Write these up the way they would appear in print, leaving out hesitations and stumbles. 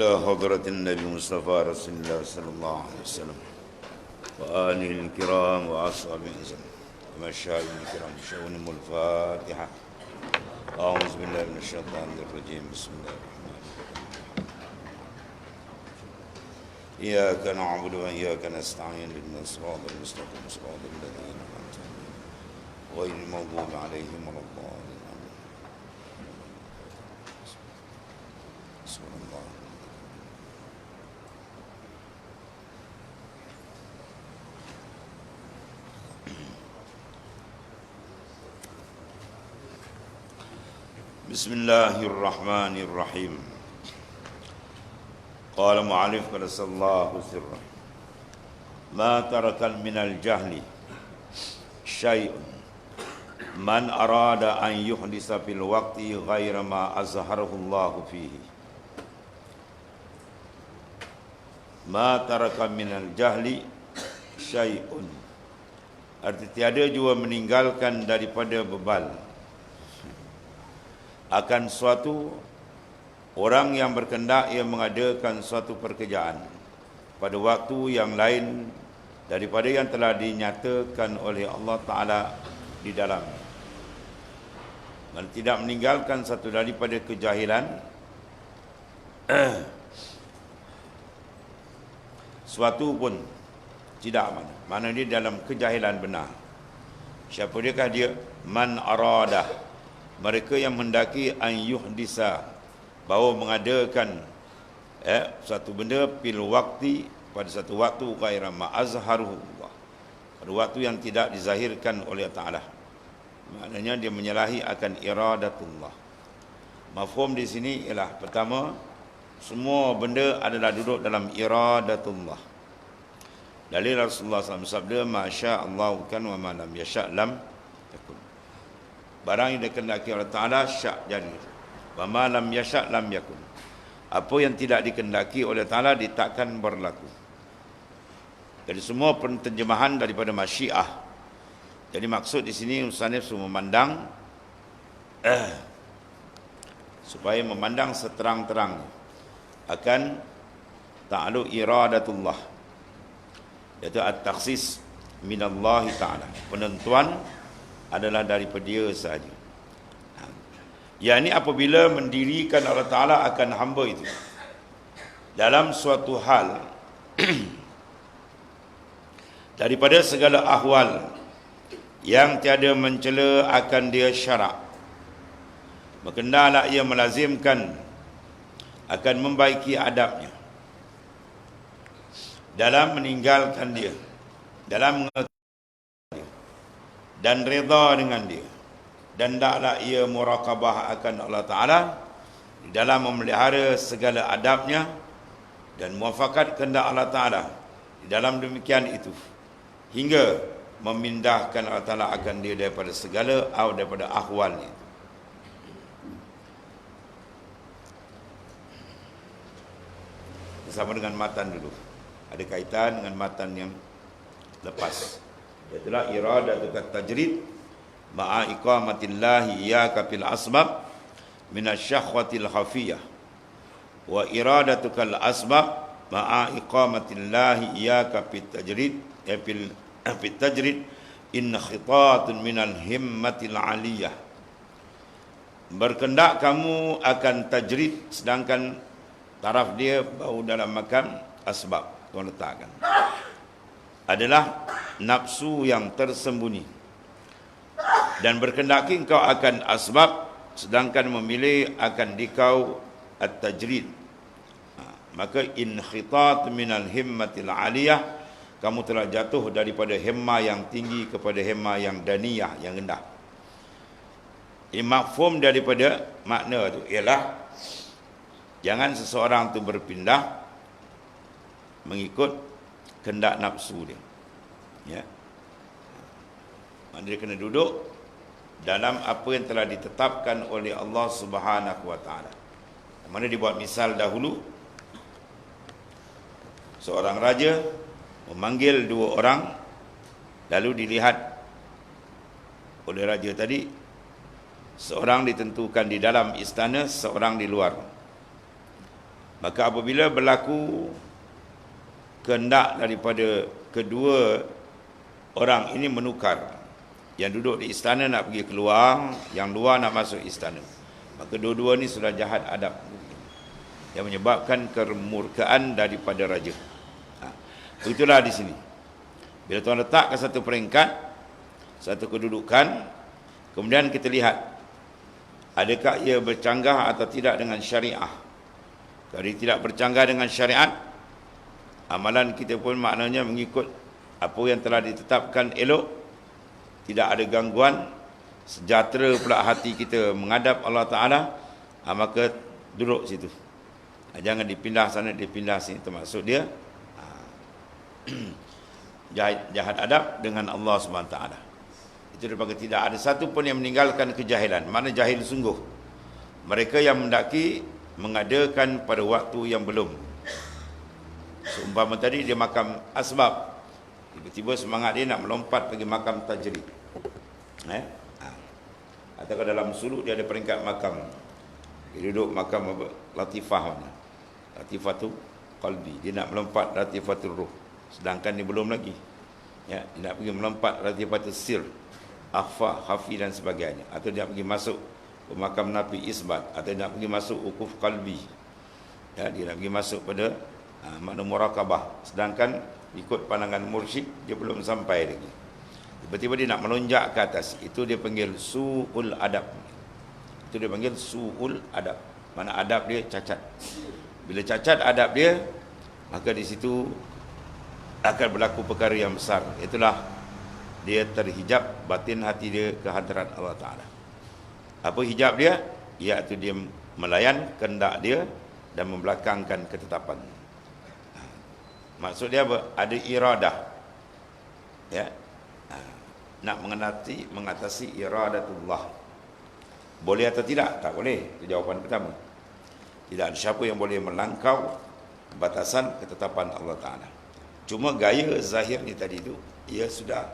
إلى حضرة النبي مصطفى رسول الله صلى الله عليه وسلم وآله الكرام وأصحابه وسلم ومشاهدين الكرام شؤونهم الفاتحة. أعوذ بالله من الشيطان الرجيم. بسم الله الرحمن الرحيم. إياك نعبد وإياك نستعين اهدنا الصراط المستقيم صراط الذين أنعمت عليهم غير المغضوب عليهم ولا الضالين. بسم الله. بسم الله الرحمن الرحيم. قال معلف قدس الله سره ما ترك من الجهل شيء من أراد أن يحدث في الوقت غير ما أظهره الله فيه. ما ترك من الجهل شيء, arti tiada jua meninggalkan daripada bebal akan suatu orang yang berkendak ia mengadakan suatu pekerjaan pada waktu yang lain daripada yang telah dinyatakan oleh Allah Ta'ala di dalamnya. Dan tidak meninggalkan satu daripada kejahilan suatu pun tidak mana dia dalam kejahilan benar. Siapa diakah dia? Man aradah, mereka yang mendaki an yuhdisa, bahawa mengadakan satu benda fil waqti, pada satu waktu ghaira ma azharuhu Allah, pada waktu yang tidak dizahirkan oleh Ta'ala. Maknanya dia menyalahi akan iradatullah. Mafhum di sini ialah pertama, semua benda adalah duduk dalam iradatullah. Dalil Rasulullah SAW sabda, masya Allah kan wa ma lam yasha' lam yakun. Barang yang dikehendaki oleh Ta'ala syak jadi, wa ma lam yasha' lam yakun. Apa yang tidak dikehendaki oleh Ta'ala ditakkan berlaku. Jadi semua penterjemahan daripada masyiah. Jadi maksud di sini musannif memandang supaya memandang seterang-terangnya akan ta'alluq iradatullah, iaitu at-takhsis minallahi ta'ala. Penentuan adalah daripada dia sahaja. Yakni apabila mendirikan Allah Ta'ala akan hamba itu dalam suatu hal daripada segala ahwal yang tiada mencela akan dia syarak, maka hendaklah ia melazimkan akan membaiki adabnya dalam meninggalkan dia, dalam mengetahui dia dan reda dengan dia, dan hendaklah ia muraqabah akan Allah Ta'ala dalam memelihara segala adabnya dan muafakat kehendak Allah Ta'ala di dalam demikian itu, hingga memindahkan Allah Ta'ala akan dia daripada segala atau daripada ahwalnya. Bersama dengan matan dulu, ada kaitan dengan matan yang lepas, iaitulah iradatul tajrid ma'a iqamatillahi iyyaka fil asbab minasyakhwatil khafiyah wa iradatukal asbab ma'a iqamatillahi iyyaka fit tajrid fit tajrid in khitatun minal himmatil aliyah. Berkendak kamu akan tajrid, sedangkan taraf dia bau dalam makan asbab, tuan letakkan, adalah nafsu yang tersembunyi, dan berkendak engkau akan asbab, sedangkan memilih akan dikau at-tajrid, maka in khitat minal himmatil aliyah, kamu telah jatuh daripada hemma yang tinggi kepada hemma yang daniyah, yang rendah. Mafhum daripada makna itu ialah jangan seseorang itu berpindah mengikut kehendak nafsu dia. Ya. Dia kena duduk dalam apa yang telah ditetapkan oleh Allah Subhanahu wa Ta'ala. Mana dibuat misal dahulu, seorang raja memanggil dua orang, lalu dilihat oleh raja tadi, seorang ditentukan di dalam istana, seorang di luar. Maka apabila berlaku kehendak daripada kedua orang ini menukar, yang duduk di istana nak pergi keluar, yang luar nak masuk istana, maka dua-dua ni sudah jahat adab, yang menyebabkan kemurkaan daripada raja. Itulah di sini. Bila tuan letakkan satu peringkat, satu kedudukan, kemudian kita lihat adakah ia bercanggah atau tidak dengan syariah. Kalau dia tidak bercanggah dengan syariat, amalan kita pun maknanya mengikut apa yang telah ditetapkan elok, tidak ada gangguan, sejahtera pula hati kita menghadap Allah Ta'ala, maka duduk situ. Jangan dipindah sana, dipindah sini. Termasuk dia jahat adab dengan Allah SWT. Itu disebabkan tidak ada satu pun yang meninggalkan kejahilan. Mana jahil sungguh? Mereka yang mendaki mengadakan pada waktu yang belum. Seumpama tadi dia makam asbab, tiba-tiba semangat dia nak melompat pergi makam tajrid. Atau dalam suluk dia ada peringkat makam. Dia duduk makam apa? Latifah mana? Latifah tu qalbi. Dia nak melompat latifatul ruh. Sedangkan dia belum lagi. Ya, dia nak pergi melompat latifatul sir, akhfa, khafi dan sebagainya. Atau dia nak pergi masuk ke makam nafi isbat, atau dia nak pergi masuk ukuf qalbi. Ya, dia nak pergi masuk pada makna murakabah. Sedangkan ikut pandangan mursyid dia belum sampai lagi. Tiba-tiba dia nak melonjak ke atas. Itu dia panggil su'ul adab. Itu dia panggil su'ul adab. Mana adab dia cacat. Bila cacat adab dia, maka di situ akan berlaku perkara yang besar. Itulah dia terhijab batin hati dia ke hadrat Allah Ta'ala. Apa hijab dia? Iaitu dia melayan kehendak dia dan membelakangkan ketetapan. Maksud dia apa? Ada iradah. Ya. Nak mengatasi iradatullah. Boleh atau tidak? Tak boleh. Itu jawapan pertama. Tidak ada siapa yang boleh melangkau batasan ketetapan Allah Ta'ala. Cuma gaya zahirnya tadi itu, ia sudah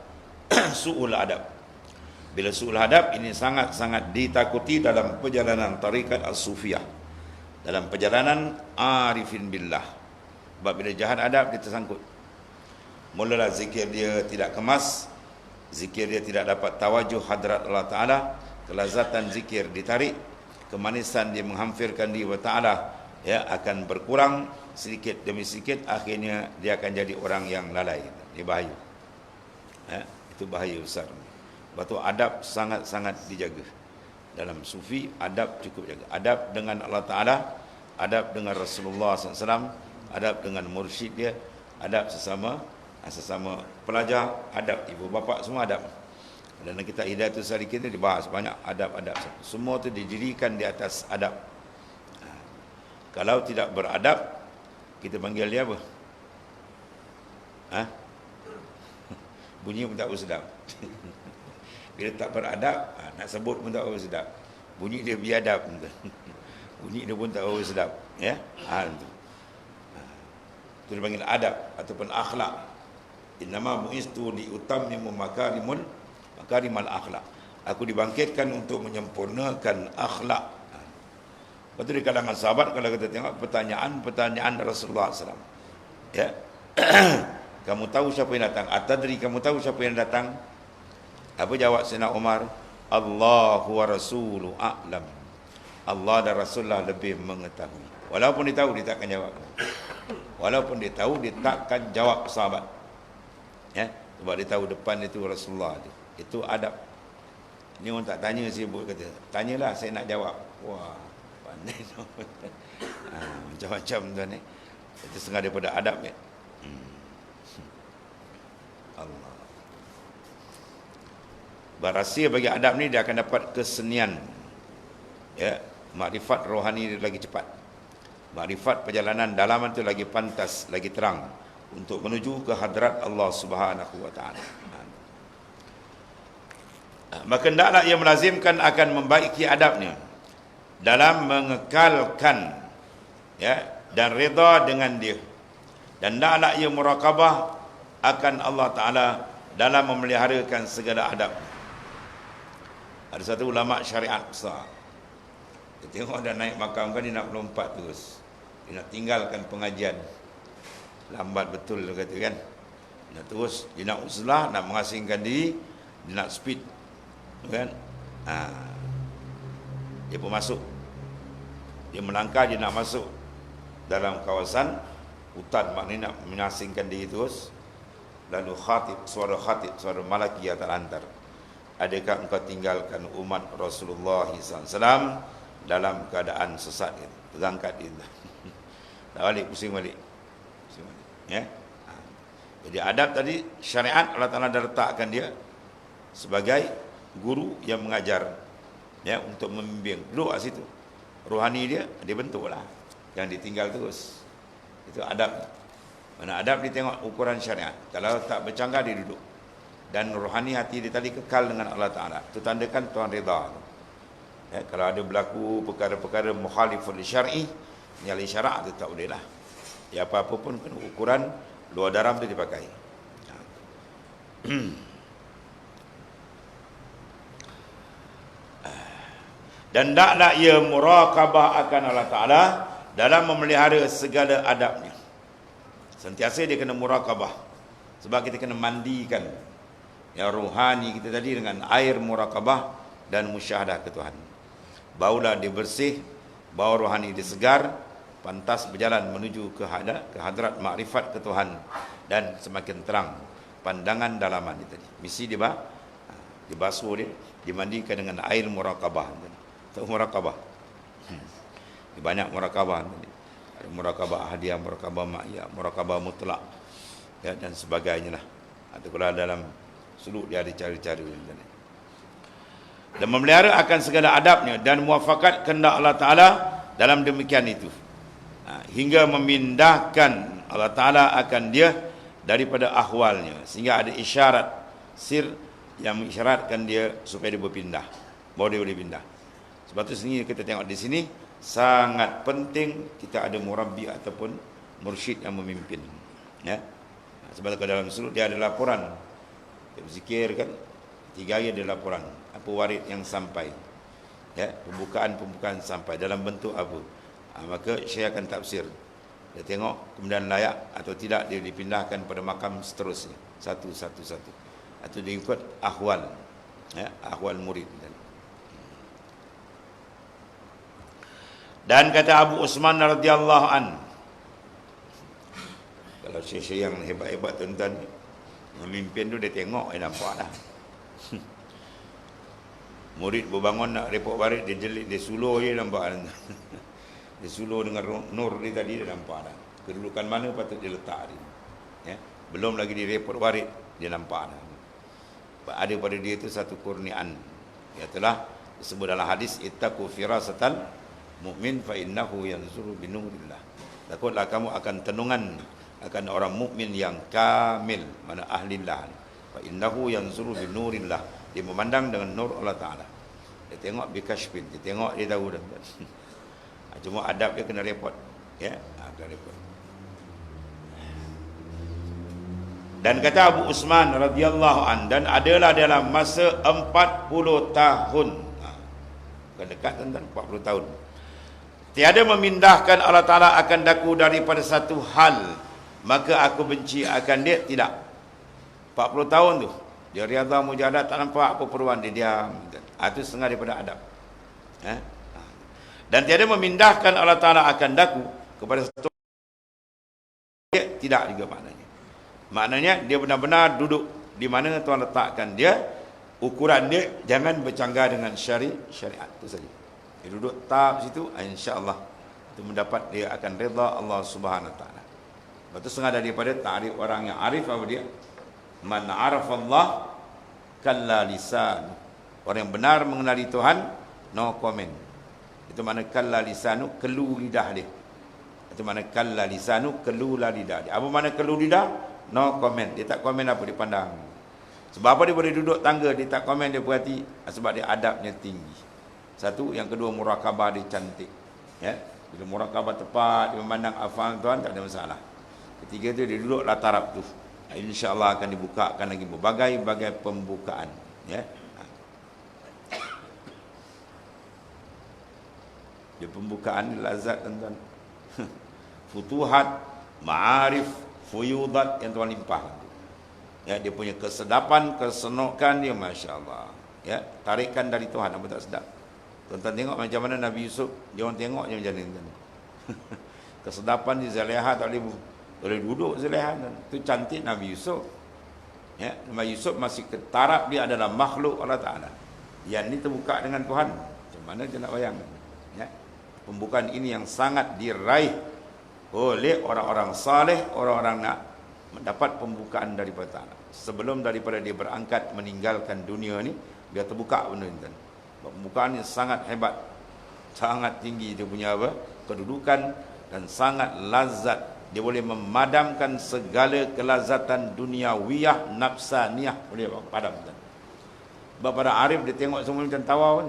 su'ul adab. Bila su'ul adab ini sangat-sangat ditakuti dalam perjalanan tarikat as-sufiyah, dalam perjalanan arifin billah. Sebab bila jahat adab dia tersangkut. Mulalah zikir dia tidak kemas, zikir dia tidak dapat tawajuh hadrat Allah Ta'ala, kelazatan zikir ditarik, kemanisan dia menghampirkan diri Allah Ta'ala ya akan berkurang sedikit demi sedikit, akhirnya dia akan jadi orang yang lalai. Ini bahaya. Ya, itu bahaya besar. Sebab tu adab sangat-sangat dijaga. Dalam sufi, adab cukup jaga. Adab dengan Allah Ta'ala, adab dengan Rasulullah SAW, adab dengan mursyid dia, adab sesama pelajar, adab ibu bapa, semua adab. Dan kita Hidayatul Salikin itu dibahas banyak adab-adab. Semua itu didirikan di atas adab. Kalau tidak beradab, kita panggil dia apa? Bunyi pun tak bersedap. Bila tak beradab, nak sebut pun tak bersedap. Bunyi dia biadab. Bunyi dia pun tak bersedap. Ya? Itu dipanggil adab ataupun akhlak. Innama bu'istu liutammimu makarimal akhlak. Aku dibangkitkan untuk menyempurnakan akhlak. Lepas tu di kalangan sahabat, kalau kita tengok pertanyaan Rasulullah SAW. Ya. Kamu tahu siapa yang datang? Atadri, kamu tahu siapa yang datang? Apa jawab Sayyidina Umar? Allahu wa rasuluhu a'lam. Allah dan Rasulullah lebih mengetahui. Walaupun dia tahu, dia takkan jawab. Walaupun dia tahu, dia takkan jawab sahabat. Ya, sebab dia tahu depan itu Rasulullah. Itu adab. Ini orang tak tanya, sibuk kata, tanyalah, saya nak jawab. Wah, pandai. Macam-macam tuan ni. Itu setengah daripada adab ya. Allah. Berhasil bagi adab ni, dia akan dapat kesenian. Ya, makrifat rohani dia lagi cepat. Makrifat perjalanan dalaman tu lagi pantas, lagi terang untuk menuju ke hadrat Allah Subhanahu wa taala. Maka hendaklah ia melazimkan akan membaiki adabnya dalam mengekalkan ya dan redha dengan dia, dan hendaklah ia murakabah akan Allah Taala dalam memeliharakan segala adab. Ada satu ulama syariat besar, kita tengok dah naik makam kan, dia nak melompat terus. Dia nak tinggalkan pengajian. Lambat betul dia kata kan. Dia terus, dia nak uzlah, nak mengasingkan diri, dia nak speed. Kan? Dia pun masuk. Dia melangkah, dia nak masuk dalam kawasan hutan, maknanya nak mengasingkan diri terus. Lalu suara malaki yang terhantar. Adakah engkau tinggalkan umat Rasulullah SAW dalam keadaan sesat? Terangkat dia. Tak balik, pusing balik. Ya. Jadi adab tadi, syariat Allah Ta'ala dah letakkan dia sebagai guru yang mengajar, ya, untuk membimbing. Duduk kat situ. Rohani dia bentuklah. Yang ditinggal terus. Itu adab. Mana adab dia tengok ukuran syariat. Kalau tak bercanggah dia duduk. Dan rohani hati dia tadi kekal dengan Allah Ta'ala. Itu tandakan Tuhan reda. Ya, kalau ada berlaku perkara-perkara mukhalifun syar'i, nyali syarak itu tak boleh lah. Ya, apa-apa pun kena ukuran luar daram tu dipakai. Dan taklah ia muraqabah akan Allah Ta'ala dalam memelihara segala adabnya. Sentiasa dia kena muraqabah. Sebab kita kena mandikan yang rohani kita tadi dengan air muraqabah dan musyahadah ke Tuhan. Barulah dia bersih, bau rohani dia segar, pantas berjalan menuju ke hadrat makrifat ke Tuhan, dan semakin terang pandangan dalaman dia tadi. Mesti dia dibasuh dia, dimandikan dengan air muraqabah. Tahu muraqabah? Banyak muraqabah tadi. Ada muraqabah hadiah, muraqabah ma'iyah, muraqabah mutlak, ya, dan sebagainya lah. Atau kalau dalam suluk dia ada cara-cara dan memelihara akan segala adabnya dan muafakat kehendak Allah Ta'ala dalam demikian itu, hingga memindahkan Allah Ta'ala akan dia daripada ahwalnya, sehingga ada isyarat sir yang mengisyaratkan dia supaya dia berpindah, bahawa dia boleh pindah. Sebab tu sini kita tengok di sini sangat penting kita ada murabbi ataupun mursyid yang memimpin, ya. Sebab kalau dalam suluk dia ada laporan, dia berzikir kan, 3 hari ada laporan apa warid yang sampai, ya, pembukaan sampai dalam bentuk apa. Maka saya akan tafsir, dia tengok kemudian layak atau tidak dia dipindahkan pada makam seterusnya, satu atau dia ikut ahwal, ya, ahwal murid. Dan kata Abu Usman radhiyallahu an, kalau syekh yang hebat-hebat tuan-tuan memimpin tu dia tengok, dia nampak dah. Murid berbangun nak report barit, dia jelit, dia suluh je nampak. Dia suluh dengan nur dia tadi, dia nampak dah. Kedudukan mana patut dia letak dia. Ya? Belum lagi di report barit, dia nampak dah. Ada pada dia itu satu kurniaan. Ya, telah disebut dalam hadis, ittaqu firasatal mu'min fa innahu yanzuru binurillah. Takutlah kamu akan tenungan akan orang mukmin yang kamil, mana ahlillah. Fa innahu yanzuru binurillah. Dia memandang dengan nur Allah Ta'ala. Dia tengok bikashfin, dia tengok, dia tahu dah. Cuma adab dia kena report, ya, kena report. Dan kata Abu Usman radhiyallahu an, dan adalah dalam masa 40 tahun, bukan dekat tuan-tuan, 40 tahun, tiada memindahkan Allah Ta'ala akan daku daripada satu hal, maka aku benci akan dia, tidak. 40 tahun tu dia riadah mujahadah, tak nampak apa perubahan, dia diam. Itu setengah daripada adab. Dan tiada memindahkan Allah Ta'ala akan daku kepada satu, tidak juga maknanya. Maknanya dia benar-benar duduk di mana Tuhan letakkan dia. Ukuran dia jangan bercanggah dengan syariat, itu saja. Dia duduk tab situ, insya-Allah itu mendapat, dia akan redha Allah Subhanahu Wa Ta'ala. Lepas tu setengah daripada ta'rif orang yang arif apa dia? Man arafallah kalla lisan. Orang yang benar mengenali Tuhan, no comment. Itu mana kalla lisanu, kelu lidah dia. Itu mana kalla lisanu, kelu lidah dia. Apa mana kelu lidah? No comment. Dia tak komen apa, dia pandang. Sebab apa dia boleh duduk tangga, dia tak komen, dia perhati? Sebab dia adabnya tinggi. Satu, yang kedua murakabah dia cantik. Ya, bila murakabah tepat, dia memandang afal Tuhan, tak ada masalah. Ketiga tu dia duduk latarab tu. InsyaAllah akan dibukakan lagi berbagai-bagai pembukaan, ya. Dia pembukaan lazat tuan-tuan. futuhat, ma'arif, fuyudat yang Tuhan limpahkan. Ya, dia punya kesedapan, kesenokan dia, Masya Allah. Ya, tarikan dari Tuhan, apa tak sedap. Tuan-tuan tengok macam mana Nabi Yusuf, dia orang tengok je macam ni. Kesedapan di Zaleha tak boleh duduk Zaleha. Itu cantik Nabi Yusuf. Ya, Nabi Yusuf masih ke taraf dia adalah makhluk Allah Ta'ala. Yang ni terbuka dengan Tuhan. Macam mana dia nak bayangkan? Ya, pembukaan ini yang sangat diraih oleh orang-orang saleh, orang-orang nak mendapat pembukaan daripada Ta'ala. Sebelum daripada dia berangkat meninggalkan dunia ni, dia terbuka benda ni. Pembukaan yang sangat hebat, sangat tinggi dia punya apa? Kedudukan, dan sangat lazat. Dia boleh memadamkan segala kelazatan duniawiyah, nafsaniyah, boleh padamkan. Sebab pada arif dia tengok semua macam tawar kan.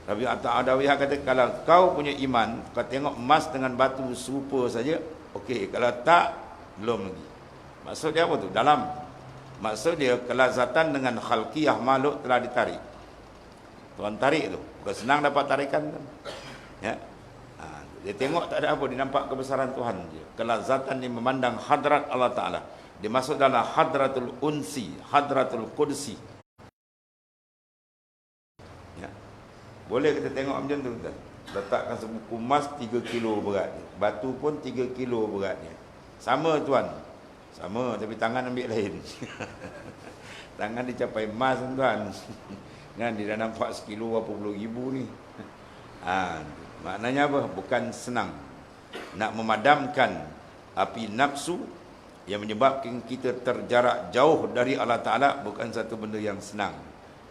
Tapi Adawiyah kata, kalau kau punya iman, kau tengok emas dengan batu serupa saja, okey. Kalau tak, belum lagi. Maksud dia apa tu? Dalam. Maksud dia kelazatan dengan khalqiyah makhluk telah ditarik. Tuhan tarik tu. Bukan senang dapat tarikan tu. Ya. Dia tengok tak ada apa, dia nampak kebesaran Tuhan je. Kelazatan dia memandang hadrat Allah Ta'ala. Dia masuk dalam hadratul unsi, hadratul qudsi. Ya. Boleh kita tengok macam tu, tuan. Letakkan sebuku emas 3 kilo beratnya. Batu pun 3 kilo beratnya. Sama tuan. Sama, tapi tangan ambil lain. Tangan dicapai emas tuan. Kan dia dah nampak sekilo berapa puluh ribu ni. Maknanya apa? Bukan senang nak memadamkan api nafsu yang menyebabkan kita terjarak jauh dari Allah Ta'ala. Bukan satu benda yang senang.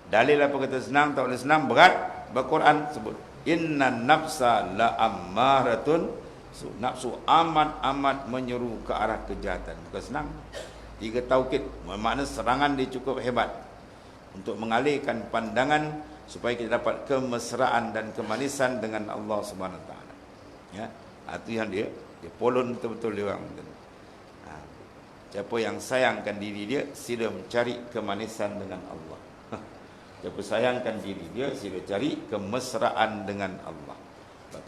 Dalil apa kata senang? Tak boleh senang, berat. Al-Quran sebut, inna nafsa la ammaratun. Nafsu amat menyeru ke arah kejahatan. Bukan senang. 3 taukid. Makna serangan dia cukup hebat untuk mengalihkan pandangan supaya kita dapat kemesraan dan kemanisan dengan Allah Subhanahu Wa Taala. Ya, itu yang dia polon betul-betul dia orang. Siapa yang sayangkan diri dia, sila mencari kemanisan dengan Allah. Siapa sayangkan diri dia, sila cari kemesraan dengan Allah.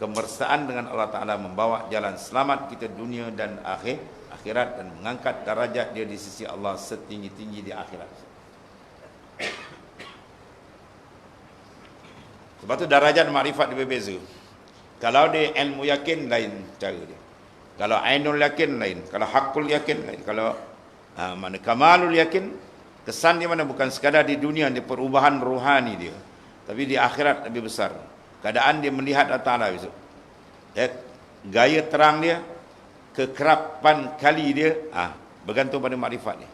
Kemesraan dengan Allah Ta'ala membawa jalan selamat kita dunia dan akhirat, dan mengangkat darajat dia di sisi Allah setinggi-tinggi di akhirat. Sebab tu darajat makrifat dia berbeza. Kalau dia ilmu yakin, lain cara dia. Kalau ainul yakin, lain. Kalau hakul yakin, lain. Kalau mana kamalul yakin, kesan dia mana bukan sekadar di dunia, dia perubahan rohani dia, tapi di akhirat lebih besar. Keadaan dia melihat Allah Ta'ala besok. Ya, gaya terang dia, kekerapan kali dia, bergantung pada makrifat dia.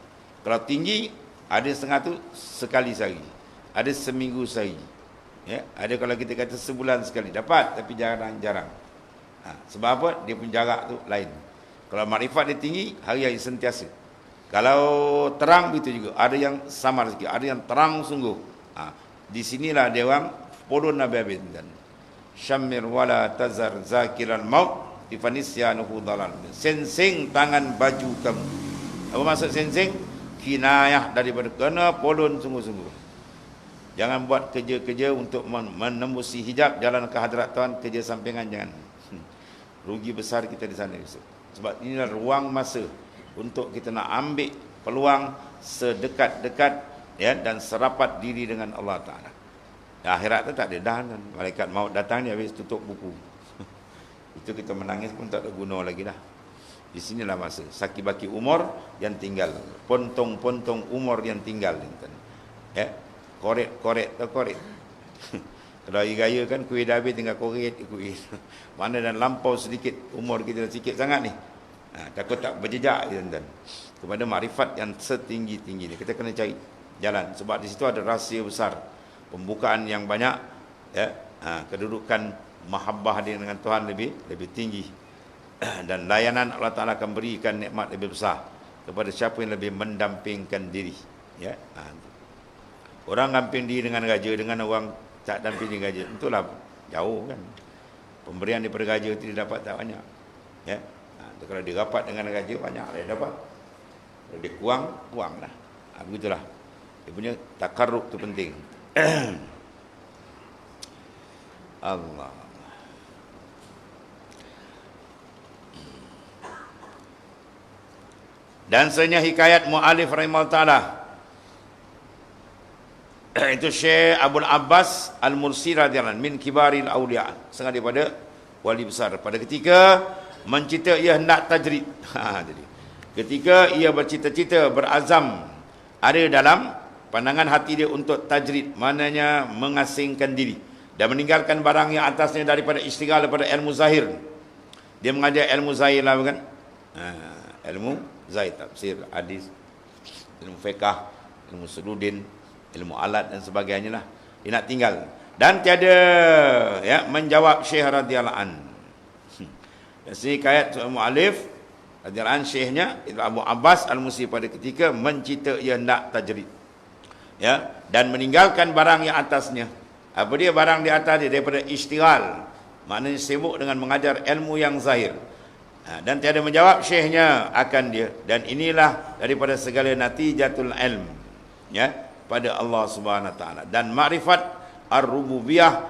Kalau tinggi, ada setengah tu sekali sehari, ada seminggu sehari. Ya, ada kalau kita kata sebulan sekali dapat, tapi jarang-jarang. Sebab apa? Dia pun jarak tu lain. Kalau makrifat dia tinggi, hari-hari sentiasa. Kalau terang begitu juga, ada yang samar sikit, ada yang terang sungguh. Di sinilah dia orang polon Nabi Abid dan Syamir wala tazar zakiran maut tifanisyanuhu dalal. Sensing tangan baju kamu. Apa maksud sensing? Kinayah daripada kena polon sungguh-sungguh. Jangan buat kerja-kerja untuk menembusi hijab, jalan ke hadrat Tuhan, kerja sampingan jangan. Rugi besar kita di sana. Sebab inilah ruang masa untuk kita nak ambil peluang sedekat-dekat, ya, dan serapat diri dengan Allah Ta'ala. Akhirat tu tak ada dah, malaikat maut datang dia habis tutup buku. Itu kita menangis pun tak ada guna lagi dah. Di sinilah masa saki-baki umur yang tinggal, pontong-pontong umur yang tinggal. Ya, korek tak korek. Kalau hari raya kan kuih dah habis, tinggal korek kuih. Mana dan lampau sedikit, umur kita dah sikit sangat ni. Takut tak berjejak, tuan-tuan. Kepada makrifat yang setinggi-tinggi ni kita kena cari jalan, sebab di situ ada rahsia besar. Pembukaan yang banyak, ya, kedudukan mahabbah dia dengan Tuhan lebih tinggi, dan layanan Allah Ta'ala akan berikan nikmat lebih besar kepada siapa yang lebih mendampingkan diri. Ya, orang damping diri dengan raja, dengan orang tak damping diri raja, itulah jauh kan. Pemberian daripada raja itu dia dapat tak banyak. Ya, kalau dia rapat dengan raja banyak dia dapat. Kalau dia kurang lah. Begitulah. Dia punya takarrub tu penting. Allah. Dan sebenarnya hikayat mu'alif rahimahullah ta'ala itu Syekh Abdul Abbas Al-Mursi radhiyallahu anhu min kibaril awliya, sangat daripada wali besar. Pada ketika mencita ia hendak tajrid. Jadi ketika ia bercita-cita, berazam, ada dalam pandangan hati dia untuk tajrid, maknanya mengasingkan diri dan meninggalkan barang yang atasnya daripada istighal daripada ilmu zahir. Dia mengajar ilmu zahir lah, bukan? Ilmu zahir, tafsir, hadis, ilmu fiqh, ilmu sududin, ilmu alat dan sebagainya lah. Dia nak tinggal dan tiada menjawab Syekh radhiyallahu an. Dan sini kayat mu'alif radhiyallahu an, syekhnya itu Abu Abbas Al-Musi pada ketika mencita ia hendak tajrid, dan meninggalkan barang yang atasnya. Apa dia barang di atas dia? Daripada istighal, maknanya sibuk dengan mengajar ilmu yang zahir. Dan tiada menjawab syekhnya akan dia. Dan inilah daripada segala natijatul ilm, pada Allah Subhanahu Wa Taala. Dan makrifat ar-rububiyah,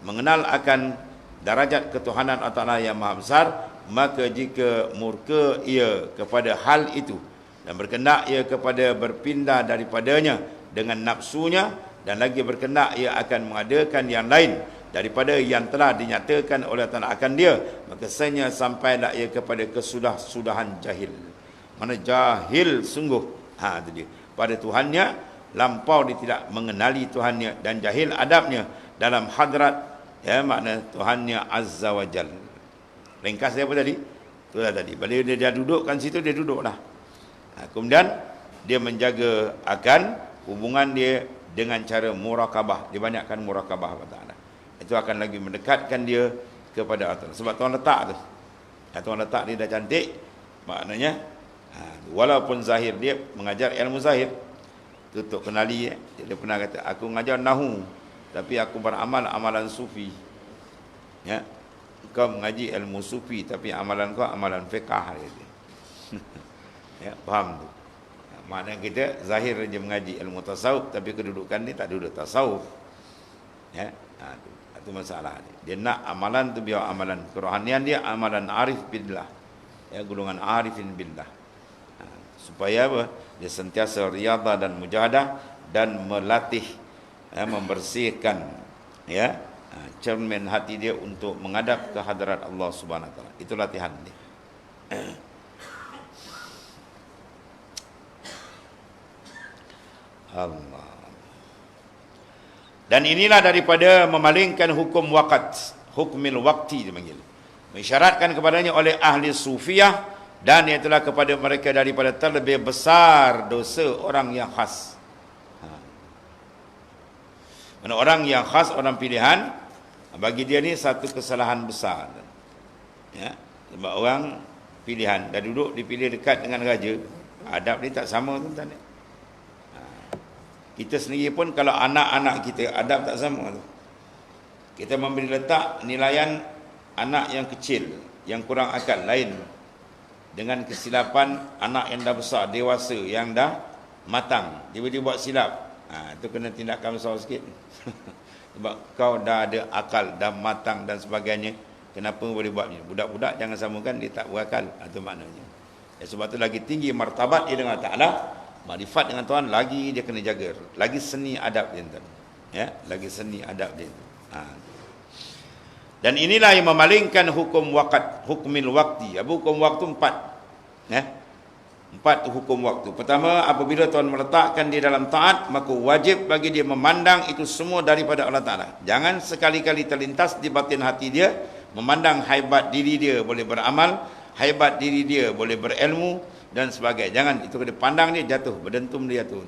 mengenal akan darajat ketuhanan Allah Taala yang maha besar. Maka jika murka ia kepada hal itu dan berkendak ia kepada berpindah daripadanya dengan nafsunya, dan lagi berkendak ia akan mengadakan yang lain daripada yang telah dinyatakan oleh Allah akan dia, maka senya sampailah ia kepada kesudah-sudahan jahil. Mana jahil sungguh, itu dia, pada Tuhannya, lampau dia tidak mengenali Tuhannya, dan jahil adabnya dalam hadrat, makna Tuhannya Azza wa Jal. Ringkas dia apa tadi? Itulah tadi. Bila dia dudukkan situ, dia duduklah. Kemudian dia menjaga akan hubungan dia dengan cara murakabah. Dia banyakkan murakabah Allah Ta'ala. Itu akan lagi mendekatkan dia kepada Allah Ta'ala. Sebab Tuhan letak tu. Tuhan letak dia dah cantik. Maknanya, walaupun zahir dia mengajar ilmu zahir. Tutup kenali, dia pernah kata, aku mengajar nahu, tapi aku beramal amalan sufi. Kau mengaji ilmu sufi, tapi amalan kau amalan fiqah. Faham tu? Maknanya kita zahir je mengaji ilmu tasawuf, tapi kedudukan dia tak duduk tasawuf. Itu masalah dia. Dia nak amalan tu biar amalan kerohanian dia, amalan arif billah, golongan arifin billah. Supaya apa? Dia sentiasa riyadhah dan mujahadah dan melatih, membersihkan cermin hati dia untuk menghadap ke hadirat Allah Subhanahu Wa Taala. Itu latihan dia. Allah. Dan inilah daripada memalingkan hukum waqt, hukmil waqti dipanggil. Mengisyaratkan kepadanya oleh ahli sufiyah, dan itulah kepada mereka daripada terlebih besar dosa orang yang khas. Mana orang yang khas, orang pilihan, bagi dia ni satu kesalahan besar. Sebab orang pilihan dah duduk dipilih dekat dengan raja, adab dia tak sama tuan-tuan. Kita sendiri pun kalau anak-anak kita adab tak sama tu. Kita memberi letak nilaian anak yang kecil, yang kurang akal lain dengan kesilapan anak yang dah besar, dewasa, yang dah matang, dia buat silap. Itu kena tindakan besar sikit. Sebab kau dah ada akal, dah matang dan sebagainya, kenapa boleh buat ni? Budak-budak jangan samakan dia tak berakal. Itu maknanya. Sebab tu lagi tinggi martabat dia dengan Ta'ala, makrifat dengan Tuhan, lagi dia kena jaga, lagi seni adab dia tuan. Lagi seni adab dia. Dan inilah yang memalingkan hukum waqt, hukmil waqti. Hukum waktu 4. 4 hukum waktu. Pertama, apabila Tuhan meletakkan dia dalam taat, maka wajib bagi dia memandang itu semua daripada Allah Ta'ala. Jangan sekali-kali terlintas di batin hati dia, memandang haibat diri dia boleh beramal, haibat diri dia boleh berilmu dan sebagainya. Jangan, itu kena pandang dia jatuh, berdentum dia jatuh.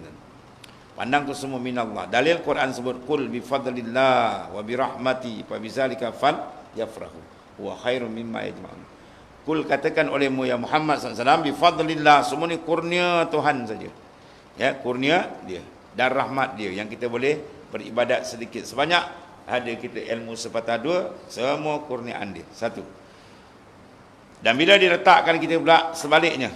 Pandang tu semua minallah. Dalil Quran sebut, qul bi fadlillah wa bi rahmati fa bizalika fal yafrahu wa khairum mimma yajma'un. Qul, katakan olehmu ya Muhammad SAW, bi fadlillah, semua ni kurnia Tuhan saja. Kurnia dia dan rahmat dia yang kita boleh beribadat sedikit sebanyak, ada kita ilmu sepatah dua, semua kurniaan dia. Satu. Dan bila diletakkan kita pula sebaliknya,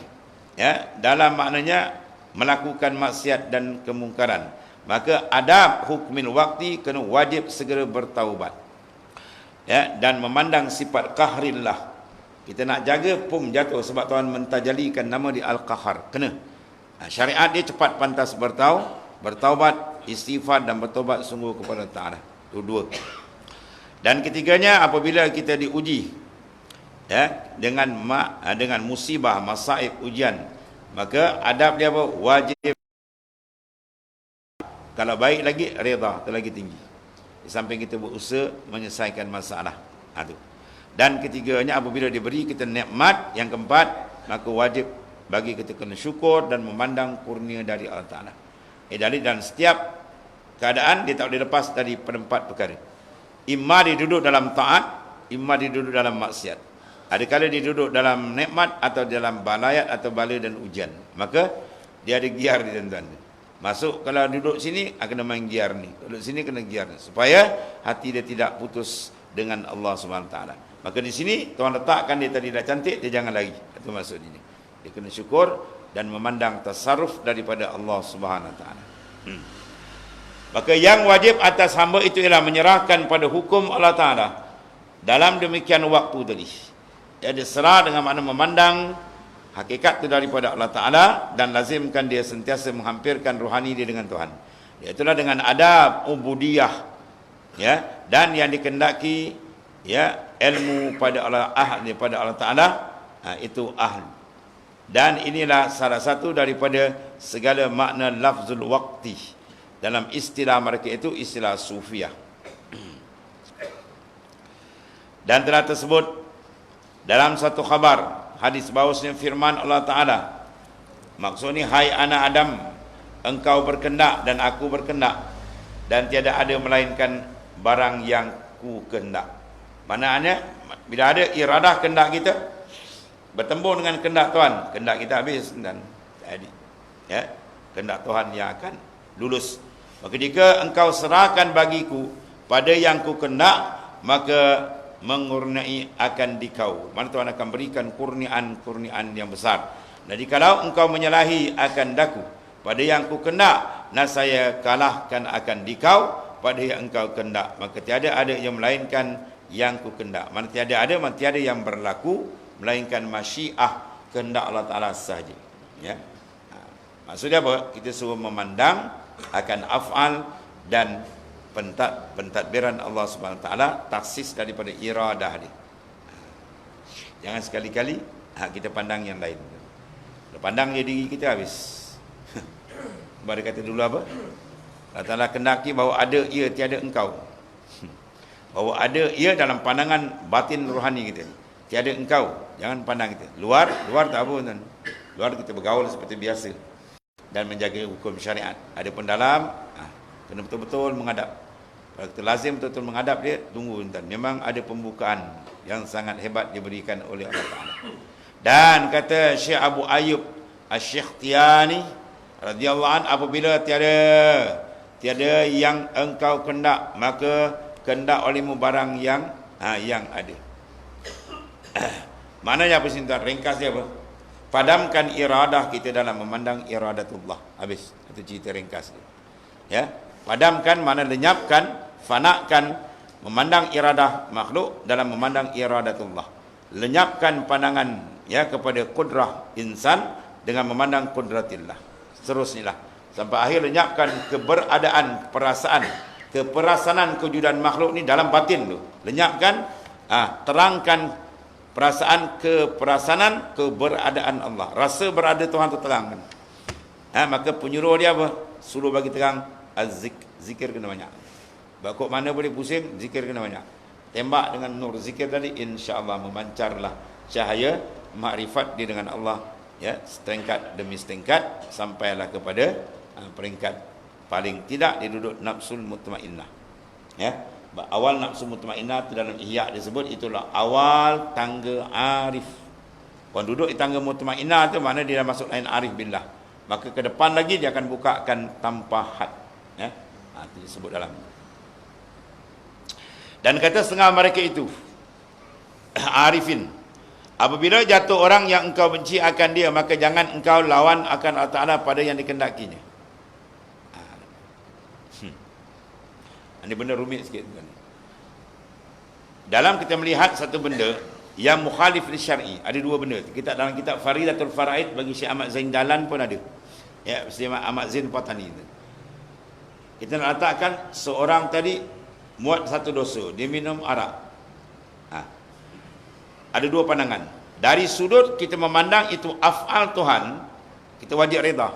dalam maknanya melakukan maksiat dan kemungkaran, maka adab hukmil waqti kena wajib segera bertaubat, dan memandang sifat qahrillah, Kita nak jaga pum jatuh sebab Tuhan mentajalikan nama di Al-Qahar. Kena. Syariat dia cepat pantas bertaubat, istighfar dan bertaubat sungguh kepada Ta'ala. Dua-dua. Dan ketiganya apabila kita diuji dengan musibah, masaib, ujian, maka adab dia apa? Wajib. Kalau baik lagi, redha, itu lagi tinggi. Di samping kita berusaha menyelesaikan masalah. Itu. Dan ketiganya apabila diberi kita nikmat, yang keempat, maka wajib bagi kita kena syukur dan memandang kurnia dari Allah Ta'ala. Dan setiap keadaan dia tak boleh lepas dari empat perkara. Imma dia duduk dalam taat, imma dia duduk dalam maksiat. Ada kala dia duduk dalam nikmat atau dalam balayat atau bala dan ujian. Maka dia ada giar di tuan-tuan. Masuk kalau duduk sini kena main giar ni. Duduk sini kena giar ni. Supaya hati dia tidak putus dengan Allah Subhanahu Wa Taala. Maka di sini Tuhan letakkan dia tadi dah cantik, dia jangan lari. Itu maksud ini. Dia kena syukur dan memandang tasarruf daripada Allah Subhanahu Wa Taala. Maka yang wajib atas hamba itu ialah menyerahkan pada hukum Allah Ta'ala dalam demikian waktu tadi. Dia serah dengan makna memandang hakikat itu daripada Allah Ta'ala dan lazimkan dia sentiasa menghampirkan rohani dia dengan Tuhan. Itulah dengan adab ubudiyah, ya, dan yang dikehendaki, ya, ilmu pada Allah Ta'ala, itu ahli. Dan inilah salah satu daripada segala makna lafzul waqti. Dalam istilah mereka itu istilah sufiah. Dan telah tersebut dalam satu khabar hadis bahawasanya firman Allah Ta'ala, maksudnya, hai anak Adam, engkau berkendak dan aku berkendak, dan tiada ada melainkan barang yang ku kendak. Maknanya bila ada iradah kendak kita bertembung dengan kendak Tuhan, kendak kita habis dan jadi, ya, kendak Tuhan yang akan lulus. Maka jika engkau serahkan bagiku pada yang ku kendak, maka mengurniai akan dikau. Mana Tuhan akan berikan kurniaan yang besar. Dan jikalau engkau menyalahi akan daku pada yang ku kendak, saya kalahkan akan dikau pada yang engkau kendak. Maka tiada ada yang melainkan yang ku kendak. Mana tiada yang berlaku melainkan masyiah, kehendak Allah Ta'ala sahaja. Ya. Maksudnya apa? Kita suruh memandang akan af'al dan pentadbiran Allah Subhanahu Wa Taala, taksis daripada iradah dia. Jangan sekali-kali kita pandang yang lain. Kalau pandang diri kita habis. Baru kata dulu apa? Allah Ta'ala kendaki bahawa ada ia, tiada engkau. Bahawa ada ia dalam pandangan batin rohani kita. Tiada engkau. Jangan pandang kita. Luar tak apa tuan. Luar kita bergaul seperti biasa dan menjaga hukum syariat. Adapun dalam, kena betul-betul menghadap. Kalau kita lazim betul-betul menghadap dia, tunggu tuan. Memang ada pembukaan yang sangat hebat diberikan oleh Allah Ta'ala. Dan kata Syekh Abu Ayyub Asy-Syikhtiyani radhiyallahu anhu, apabila tiada yang engkau kendak, maka kendak olehmu barang yang ada. Maknanya apa sih tuan? Ringkas dia apa? Padamkan iradah kita dalam memandang iradatullah. Habis. Itu cerita ringkas dia. Ya. Padamkan, mana lenyapkan, fanakan memandang iradah makhluk dalam memandang iradatullah. Lenyapkan pandangan, ya, kepada kudrah insan dengan memandang kudratillah. Seterusnya sampai akhir lenyapkan keberadaan keperasanan kewujudan makhluk ni dalam batin tu. Lenyapkan, terangkan keperasanan keberadaan Allah. Rasa berada Tuhan tu terangkan. Maka penyuruh dia apa? Suruh bagi terang zikir kena banyak. Bakok mana boleh pusing, zikir kena banyak. Tembak dengan nur zikir tadi, insya-Allah memancarlah cahaya makrifat dia dengan Allah, ya, setingkat demi setingkat sampailah kepada peringkat paling tidak dia duduk nafsul mutmainnah. Ya. Awal nafsu mutmainnah itu dalam Ihya disebut itulah awal tangga arif. Orang duduk di tangga mutmainnah itu makna dia dah masuk lain arif billah. Maka ke depan lagi dia akan bukakan tanpa had. Ya. Itu disebut dalam. Dan kata setengah mereka itu arifin, apabila jatuh orang yang engkau benci akan dia, maka jangan engkau lawan akan Allah Ta'ala pada yang dikendakinya. Ini benda rumit sikit kan. Dalam kita melihat satu benda, yang mukhalif li syar'i. Ada dua benda. Kita dalam kitab Faridatul Faraid bagi Syekh Ahmad Zain Dahlan pun ada. Ya, Syekh Ahmad Zain Patani itu. Kita nak letakkan seorang tadi muat satu dosa, dia minum arak. Ada dua pandangan. Dari sudut kita memandang itu af'al Tuhan, kita wajib reda.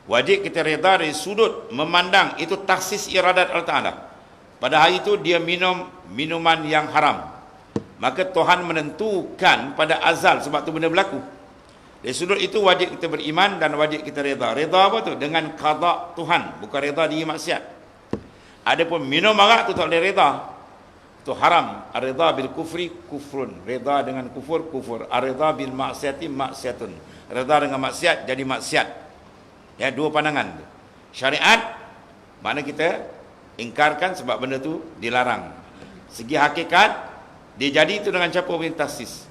Wajib kita reda dari sudut memandang itu taksis iradat Allah Ta'ala. Pada hari itu dia minum minuman yang haram. Maka Tuhan menentukan pada azal sebab tu benda berlaku. Dari sudut itu wajib kita beriman dan wajib kita reda. Reda apa tu? Dengan qada Tuhan, bukan reda diri maksiat. Adapun minum arak tu tak boleh reda. Itu haram. Ar-ridha bil kufri kufrun. Reda dengan kufur, kufur. Ar-ridha bil maksiati maksiatun. Reda dengan maksiat jadi maksiat. Ya, dua pandangan. Syariat mana kita ingkarkan sebab benda tu dilarang. Segi hakikat dia jadi itu dengan siapa punya taksis?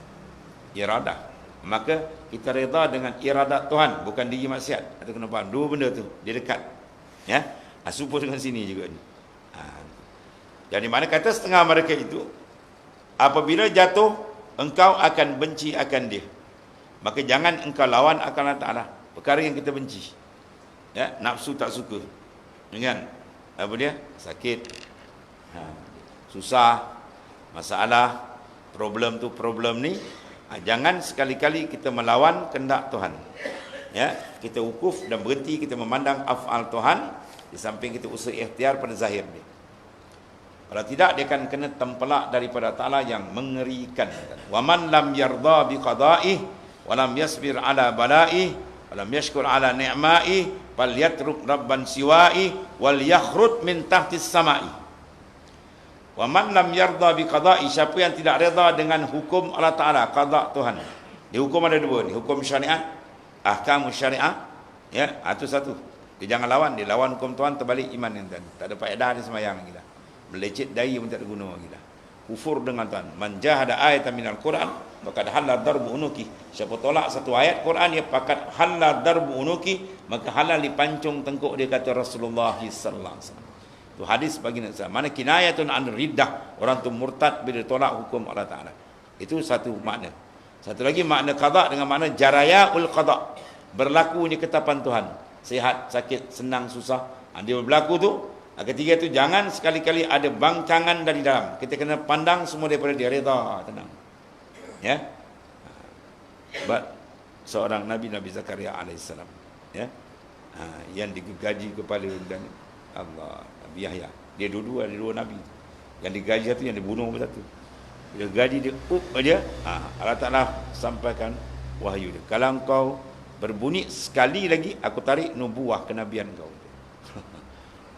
Iradah. Maka kita reda dengan iradat Tuhan, bukan diri maksiat. Atau kena faham dua benda tu dia dekat. Ya. Serupa dengan sini juga ni. Jadi mana kata setengah mereka itu, apabila jatuh, engkau akan benci akan dia. Maka jangan engkau lawan akan Allah Ta'ala. Perkara yang kita benci. Ya, nafsu tak suka. Dengan apa dia? Sakit. Susah. Masalah. Problem tu, problem ni. Jangan sekali-kali kita melawan kehendak Tuhan. Ya, kita wukuf dan berhenti, kita memandang af'al Tuhan. Di samping kita usaha ikhtiar pada zahir dia. Kalau tidak, dia akan kena tempelak daripada Ta'ala yang mengerikan. وَمَنْ لَمْ يَرْضَى بِقَضَائِهِ وَلَمْ يَصْبِرْ عَلَى بَلَائِهِ وَلَمْ يَشْكُرْ عَلَى نِعْمَائِهِ فَلْيَتْرُكْ رَبًّا سِوَائِهِ وَلْيَخْرُجْ مِنْ تَحْتِ السَّمَائِ. وَمَنْ لَمْ يَرْضَى بِقَضَائِهِ, siapa yang tidak reda dengan hukum Allah Ta'ala, qada Tuhan. Di hukum ada dua ni, hukum syariat, ahkam syariah. Ya, itu satu. Dia jangan lawan, dia lawan hukum Tuhan, terbalik iman yang tadi. Tak ada faedah dia semayang lagi dah. Melecet dai pun tak ada guna lagi dah. Kufur dengan Tuhan. Man jahada ayatan minal Quran faqad halal darbu unuki. Siapa tolak satu ayat Quran, dia faqad halal darbu unuki, maka halal dipancung tengkuk dia, kata Rasulullah sallallahu alaihi wasallam. Itu hadis bagi Nabi. Mana kinayatun an riddah, orang tu murtad bila tolak hukum Allah Taala. Itu satu makna. Satu lagi makna qada dengan makna jarayaul qada. Berlakunya ketetapan Tuhan. Sihat, sakit, senang, susah. Dia berlaku tu. Ketiga itu jangan sekali-kali ada bangcangan dari dalam. Kita kena pandang semua daripada dia, reda, tenang. Ya. Sebab seorang Nabi Zakaria alaihissalam, ya. Yang digaji kepala dan Allah, Nabi Yahya. Dia dua Nabi. Yang digaji satu, yang dibunuh satu. Bila gaji dia dia, Allah Taala sampaikan wahyu dia. Kalau engkau berbunyi sekali lagi, aku tarik nubuah kenabian kau.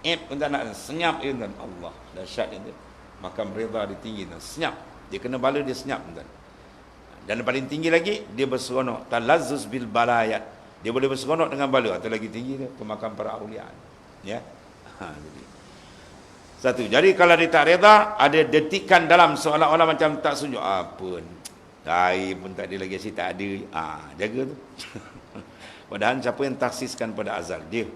Pun tak nak, senyap dia tuan. Allah, dahsyat dia. Makam reda dia tinggi tuan. Senyap. Dia kena bala, dia senyap tuan. Dan paling tinggi lagi, dia berseronok. Talazzuz bil balayat. Dia boleh berseronok dengan bala. Atau lagi tinggi dia, ke makam para awliya. Ya. Jadi. Satu. Jadi kalau dia tak reda, ada detikan dalam seolah-olah macam tak sujud. Apa? Air pun tak ada lagi, asyik tak ada. Jaga tu. Padahal siapa yang taksiskan pada azal? Dia.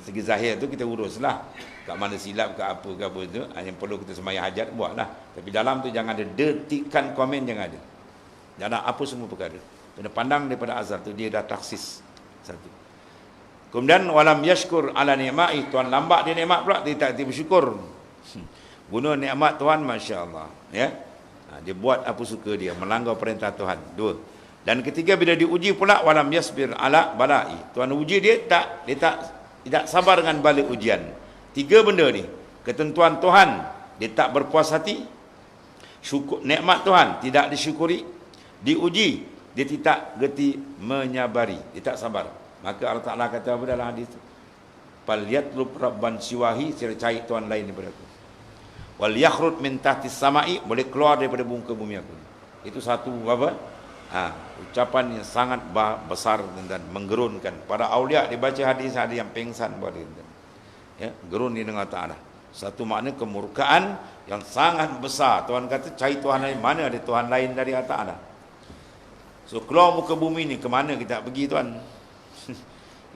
Segi zahir tu kita uruslah. Kat mana silap ke apa tu, yang perlu kita sembahyang hajat buatlah. Tapi dalam tu jangan ada detikan komen, jangan ada. Jangan apa semua perkara. Kena pandang daripada azal tu dia dah taksis. Satu. Kemudian walam yashkur ala ni'ma'i, Tuhan lambat dia nikmat pula, dia tak bersyukur. Guna nikmat Tuhan, masya-Allah, ya. Dia buat apa suka dia, melanggar perintah Tuhan. Dua. Dan ketiga, bila diuji pula walam yasbir ala bala'i. Tuhan uji dia tidak sabar dengan balik ujian. Tiga benda ni. Ketentuan Tuhan, dia tak berpuas hati. Syukur nikmat Tuhan tidak disyukuri. Diuji, dia tidak geti menyabari, dia tak sabar. Maka Allah Taala kata apa dalam hadis tu? Falyatlub rabban siwahi, sila cari Tuhan lain daripada aku. Wal yakhrut min tahtis samai, boleh keluar daripada muka bumi aku. Itu satu apa? Ucapan yang sangat besar dan menggerunkan. Para aulia dibaca hadis ada yang pengsan pada dia. Ya, gerun dia dengan Ta'ala. Satu makna kemurkaan yang sangat besar. Tuhan kata cari Tuhan lain, mana ada Tuhan lain dari Allah Ta'ala. So keluar muka bumi ni, ke mana kita pergi Tuhan?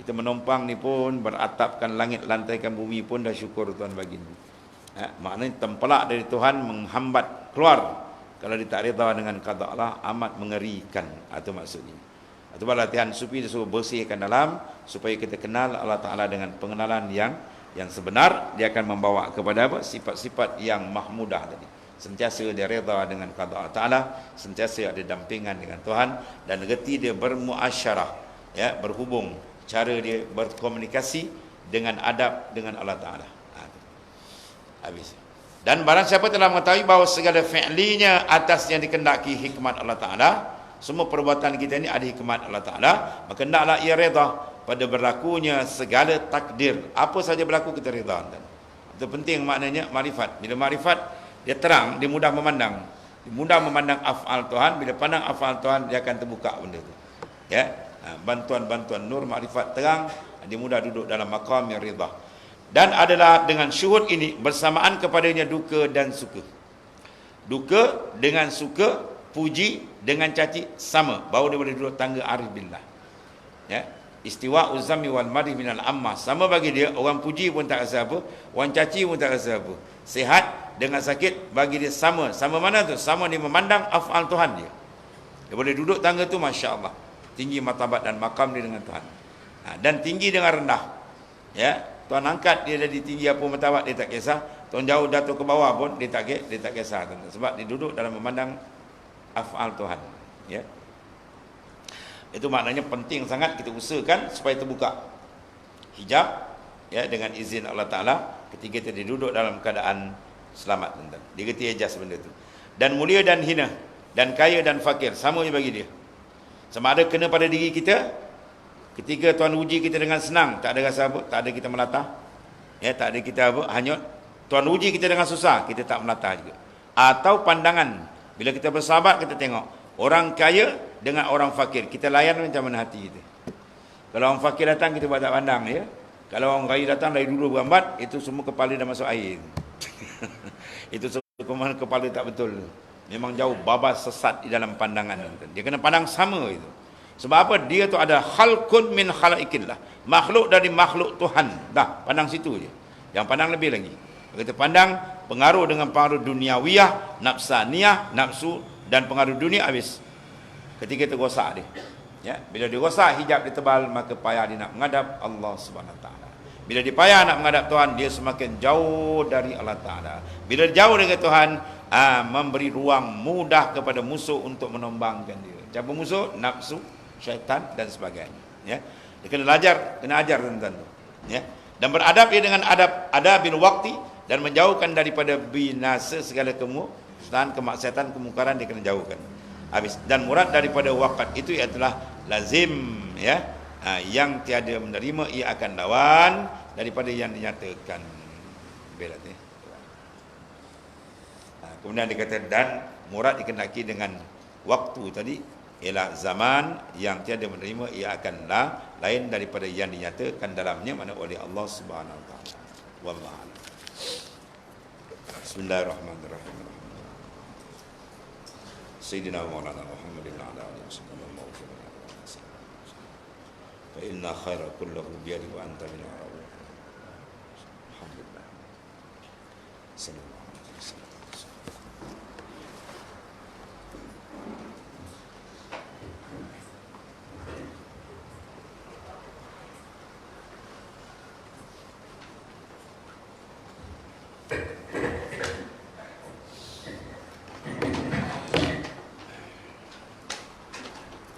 Kita menumpang ni pun, beratapkan langit, lantaikan bumi pun dah syukur Tuhan bagi ni. Maknanya tempelak dari Tuhan menghambat keluar Kalau dia tak reda dengan qada Allah, amat mengerikan. Itu maksudnya. Itu latihan sufi dia suruh bersihkan dalam supaya kita kenal Allah Taala dengan pengenalan yang sebenar. Dia akan membawa kepada apa? Sifat-sifat yang mahmudah tadi. Sentiasa dia reda dengan qada Allah Taala, sentiasa ada dampingan dengan Tuhan, dan reti dia bermuasyarah, ya, berhubung, cara dia berkomunikasi dengan adab dengan Allah Taala. Habis. Dan barang siapa telah mengetahui bahawa segala fi'linya atas yang dikendaki hikmat Allah Taala, semua perbuatan kita ini ada hikmat Allah Taala, maka hendaklah ia reda pada berlakunya segala takdir. Apa saja berlaku kita reda. Itu penting maknanya makrifat. Bila makrifat dia terang, dia mudah memandang. Dia mudah memandang af'al Tuhan. Bila pandang af'al Tuhan, dia akan terbuka benda itu. Ya, bantuan-bantuan nur makrifat terang, dia mudah duduk dalam maqam yang ridha. Dan adalah dengan syuhud ini bersamaan kepadanya duka dan suka. Duka dengan suka, puji dengan caci sama. Baru dia boleh duduk tangga arif billah. Ya, istiwa uzami wal madhi minal amma. Sama bagi dia, orang puji pun tak rasa apa, orang caci pun tak rasa apa. Sihat dengan sakit bagi dia sama. Sama mana tu? Sama dia memandang af'al Tuhan dia. Dia boleh duduk tangga tu, Masya Allah. Tinggi martabat dan makam dia dengan Tuhan. Dan tinggi dengan rendah. Ya, Tuhan angkat dia jadi tinggi apa martabat, dia tak kisah. Tuhan jauh jatuh ke bawah pun dia tak kisah. Sebab dia duduk dalam memandang af'al Tuhan. Ya. Itu maknanya penting sangat kita usahakan supaya terbuka hijab, ya, dengan izin Allah Ta'ala ketika kita duduk dalam keadaan selamat. Dia kata ejas benda tu. Dan mulia dan hina, dan kaya dan fakir, sama je bagi dia. Sama ada kena pada diri kita ketika Tuhan uji kita dengan senang, tak ada rasa apa, tak ada kita melatah, ya, tak ada kita apa, hanyut. Tuhan uji kita dengan susah, kita tak melatah juga. Atau pandangan, bila kita bersahabat, kita tengok orang kaya dengan orang fakir, kita layan macam mana hati kita. Kalau orang fakir datang, kita buat tak pandang, ya. Kalau orang kaya datang dari dulu berambat, itu semua kepala dah masuk air. Itu semua kepala tak betul. Memang jauh babas sesat di dalam pandangan. Dia kena pandang sama itu. Sebab apa? Dia tu ada khalqun min khalaikillah. Makhluk dari makhluk Tuhan. Dah, pandang situ je. Jangan pandang lebih lagi. Kita pandang pengaruh dengan pengaruh duniawiyah, nafsaniyah, nafsu dan pengaruh dunia habis. Ketika tergosak dia. Ya, bila dia rosak, hijab dia tebal, maka payah dia nak menghadap Allah Subhanahu Wa Taala. Bila dia payah nak menghadap Tuhan, dia semakin jauh dari Allah Taala. Bila dia jauh dari Tuhan, memberi ruang mudah kepada musuh untuk menombangkan dia. Siapa musuh? Nafsu, syaitan dan sebagainya. Ya, dia kena ajar tentang itu. Ya, dan beradab dia dengan adabil waqti, dan menjauhkan daripada binasa segala kemusnahan, kemaksiatan, kemungkaran, dia kena jauhkan. Habis. Dan murad daripada waqat itu adalah lazim, ya, yang tiada menerima ia akan lawan daripada yang dinyatakan. Berat, ya. Kemudian dia kata, dan murad dikenaki dengan waktu tadi ialah zaman yang tiada menerima ia akan lain daripada yang dinyatakan dalamnya, mana oleh Allah Subhanahu Wa Taala. Wallahu a'lam. Bismillahirrahmanirrahim. Sayyidina Maulana Muhammadin ala alihi wasallam. Fa inna khaira kullahu bi yadi wa anta min al-arab. Alhamdulillah. Sallallahu alaihi wasallam.